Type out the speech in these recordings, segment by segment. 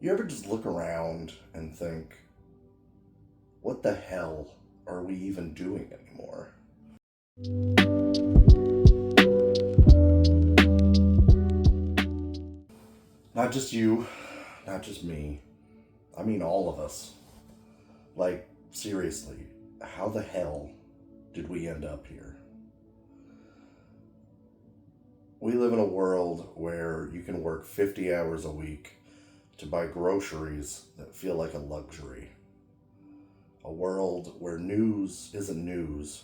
You ever just look around and think, what the hell are we even doing anymore? Not just you, not just me. I mean, all of us. Like, seriously, how the hell did we end up here? We live in a world where you can work 50 hours a week to buy groceries that feel like a luxury. A world where news isn't news,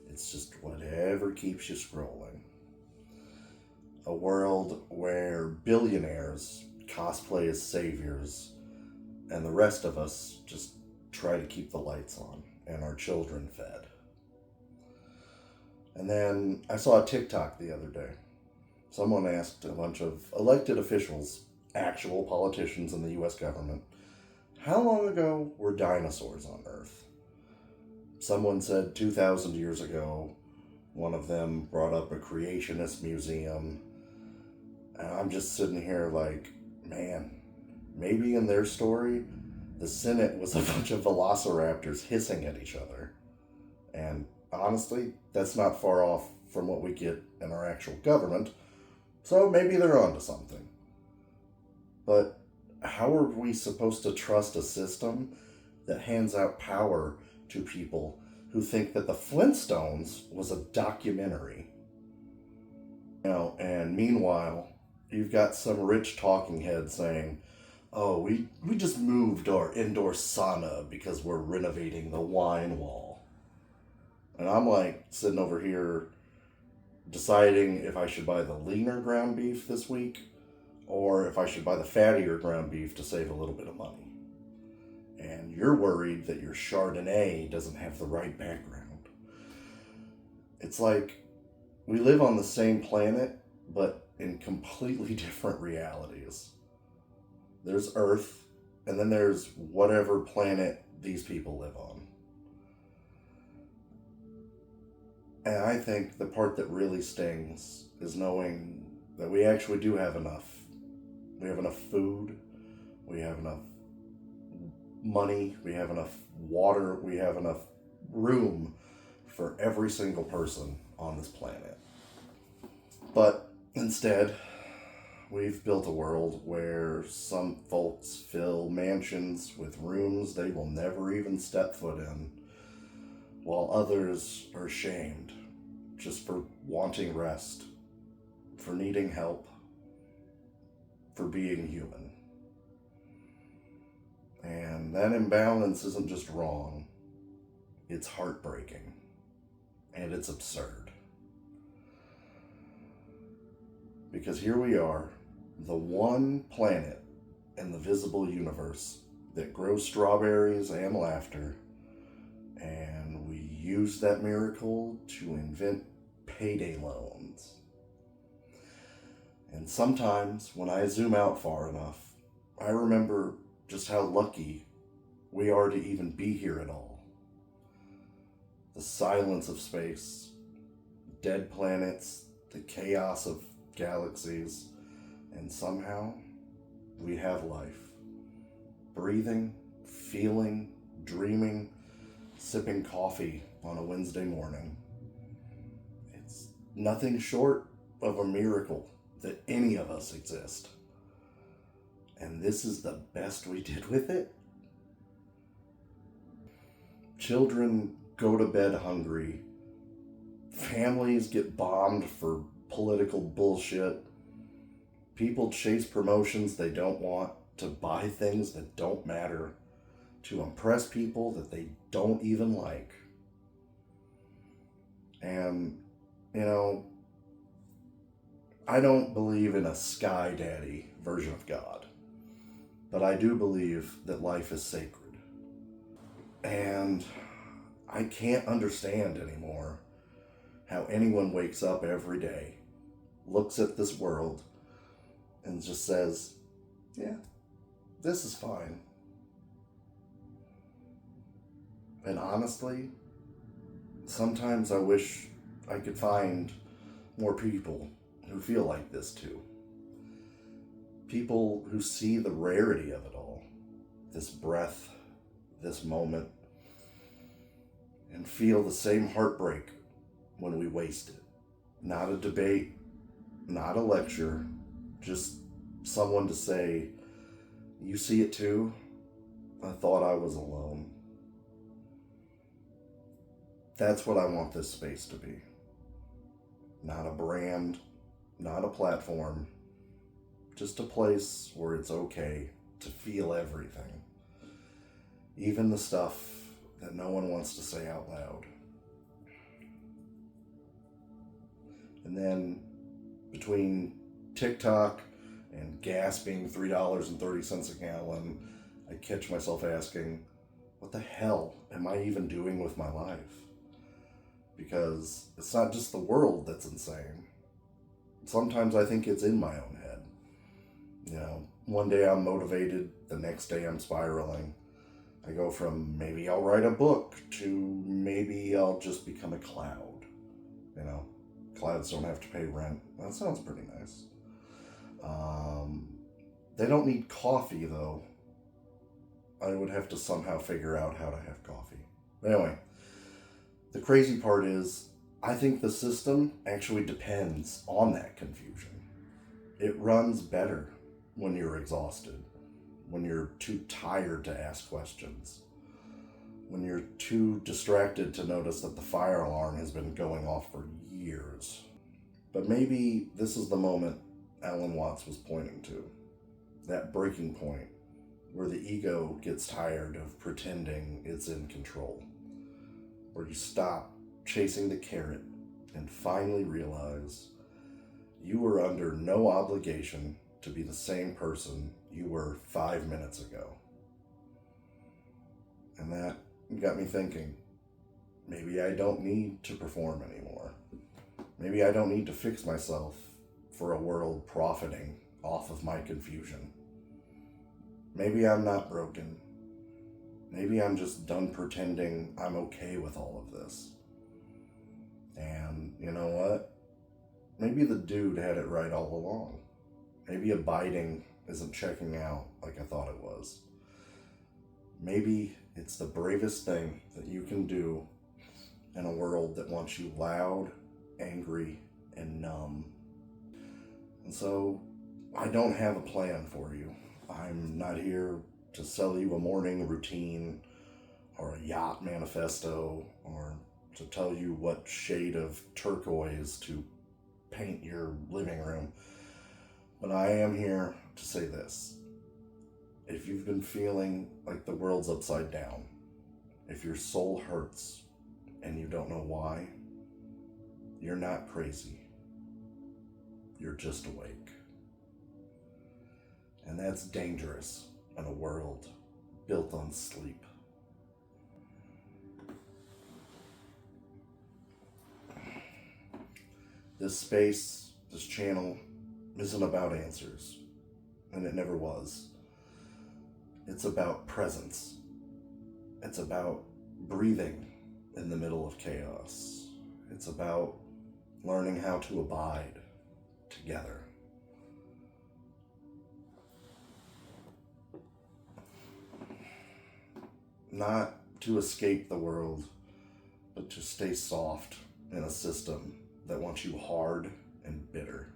it's just whatever keeps you scrolling. A world where billionaires cosplay as saviors and the rest of us just try to keep the lights on and our children fed. And then I saw a TikTok the other day. Someone asked a bunch of elected officials, actual politicians in the US government, how long ago were dinosaurs on Earth? Someone said 2,000 years ago. One of them brought up a creationist museum. And I'm just sitting here like, man, maybe in their story, the Senate was a bunch of velociraptors hissing at each other. And honestly, that's not far off from what we get in our actual government. So maybe they're onto something. But how are we supposed to trust a system that hands out power to people who think that the Flintstones was a documentary? And meanwhile, you've got some rich talking head saying, oh, we just moved our indoor sauna because we're renovating the wine wall. And I'm like sitting over here deciding if I should buy the leaner ground beef this week or if I should buy the fattier ground beef to save a little bit of money. And you're worried that your Chardonnay doesn't have the right background. It's like we live on the same planet, but in completely different realities. There's Earth, and then there's whatever planet these people live on. And I think the part that really stings is knowing that we actually do have enough. We have enough food, we have enough money, we have enough water, we have enough room for every single person on this planet. But instead, we've built a world where some folks fill mansions with rooms they will never even step foot in, while others are shamed just for wanting rest, for needing help, for being human. And that imbalance isn't just wrong, it's heartbreaking, and it's absurd. Because here we are, the one planet in the visible universe that grows strawberries and laughter, and we use that miracle to invent payday loans. And sometimes when I zoom out far enough, I remember just how lucky we are to even be here at all. The silence of space, dead planets, the chaos of galaxies, and somehow we have life. Breathing, feeling, dreaming, sipping coffee on a Wednesday morning. It's nothing short of a miracle that any of us exist. And this is the best we did with it? Children go to bed hungry. Families get bombed for political bullshit. People chase promotions they don't want to buy things that don't matter, to impress people that they don't even like. And, I don't believe in a sky daddy version of God, but I do believe that life is sacred. And I can't understand anymore how anyone wakes up every day, looks at this world, and just says, yeah, this is fine. And honestly, sometimes I wish I could find more people who feel like this too. People who see the rarity of it all, this breath, this moment, and feel the same heartbreak when we waste it. Not a debate, not a lecture, just someone to say, you see it too? I thought I was alone. That's what I want this space to be. Not a brand, not a platform, just a place where it's okay to feel everything. Even the stuff that no one wants to say out loud. And then between TikTok and gas being $3.30 a gallon, I catch myself asking, what the hell am I even doing with my life? Because it's not just the world that's insane. Sometimes I think it's in my own head. You know, one day I'm motivated, the next day I'm spiraling. I go from maybe I'll write a book to maybe I'll just become a cloud. You know, clouds don't have to pay rent. That sounds pretty nice. They don't need coffee, though. I would have to somehow figure out how to have coffee. But anyway, the crazy part is, I think the system actually depends on that confusion. It runs better when you're exhausted, when you're too tired to ask questions, when you're too distracted to notice that the fire alarm has been going off for years. But maybe this is the moment Alan Watts was pointing to, that breaking point where the ego gets tired of pretending it's in control, where you stop chasing the carrot and finally realize you were under no obligation to be the same person you were 5 minutes ago. And that got me thinking, maybe I don't need to perform anymore. Maybe I don't need to fix myself for a world profiting off of my confusion. Maybe I'm not broken. Maybe I'm just done pretending I'm okay with all of this. And you know what? Maybe the dude had it right all along. Maybe abiding isn't checking out like I thought it was. Maybe it's the bravest thing that you can do in a world that wants you loud, angry, and numb. And so, I don't have a plan for you. I'm not here to sell you a morning routine or a yacht manifesto or to tell you what shade of turquoise to paint your living room. But I am here to say this. If you've been feeling like the world's upside down, if your soul hurts and you don't know why, you're not crazy. You're just awake. And that's dangerous in a world built on sleep. This space, this channel, isn't about answers, and it never was. It's about presence. It's about breathing in the middle of chaos. It's about learning how to abide together. Not to escape the world, but to stay soft in a system that wants you hard and bitter.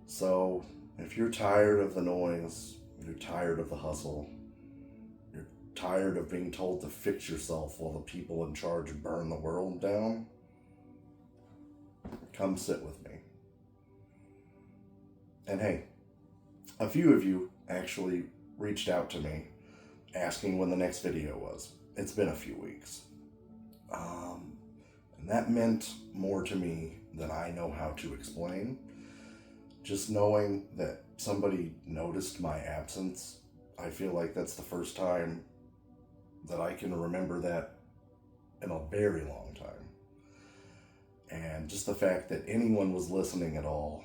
So, if you're tired of the noise, you're tired of the hustle, you're tired of being told to fix yourself while the people in charge burn the world down, come sit with me. And hey, a few of you actually reached out to me asking when the next video was. It's been a few weeks. And that meant more to me than I know how to explain. Just knowing that somebody noticed my absence, I feel like that's the first time that I can remember that in a very long time. And just the fact that anyone was listening at all,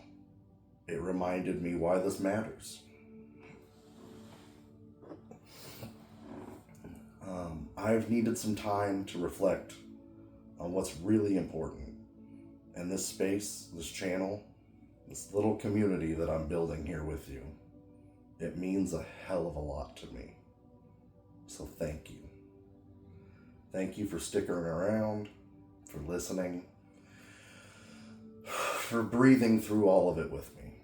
it reminded me why this matters. I've needed some time to reflect on what's really important. And this space, this channel, This little community that I'm building here with you, it means a hell of a lot to me. So thank you. Thank you for sticking around, for listening, for breathing through all of it with me.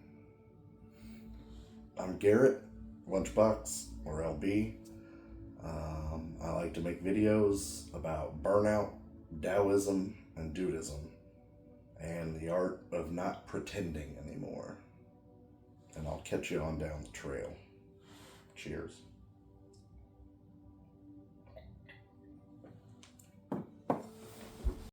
I'm Garrett, Lunchbox, or LB. I like to make videos about burnout, Taoism, and Dudeism, and the art of not pretending anymore. And I'll catch you on down the trail. Cheers.